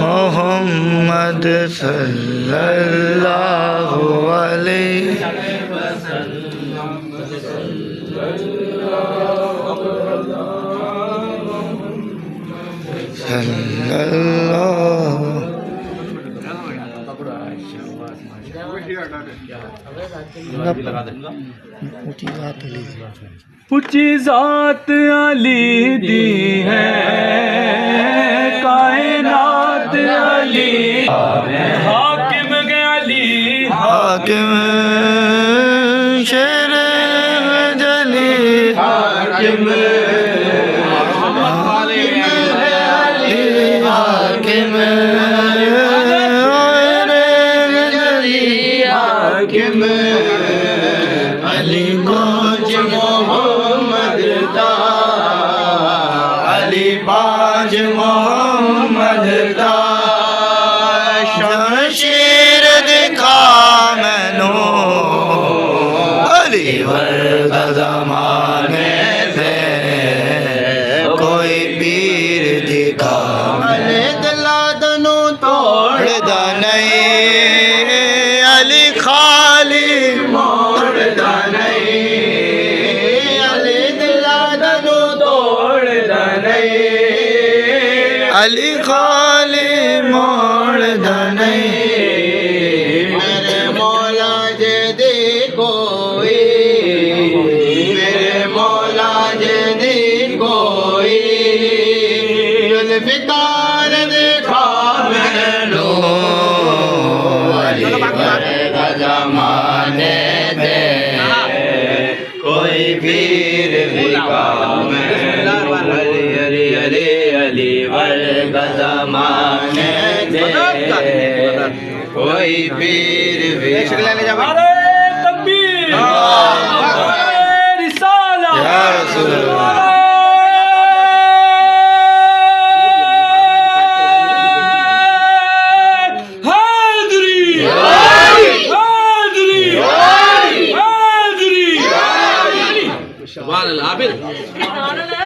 मोहम्मद सल्लल्लाहु अलैहि ऊंची जात अली दी है कायनात अली हाकिम अली हाकिम शेर जली हाकिम हाकिम हाकिम अली गोज मोहम्मद दा अली बाज मोहम्मद दा शमशीर दिखा मैनू अली वर्गा ज़माने से कोई पीर दिखा अली दिला दनू तोड़दा नहीं अली खाली मोड़दा नहीं अली दिला दनू तोड़दा नहीं अली खाली मोड़दा नहीं मेरे मौला जे दी कोई मेरे मौला जे दी कोई जुल्फ़िकार दिखा मैनू ज़माने दे कोई पीर दिखा अली अली अली अली वर्गा ज़माने दे कोई पीर दिखा अरे तकबीर रिसाला या रसूल अल्लाह सुभान अल्लाह।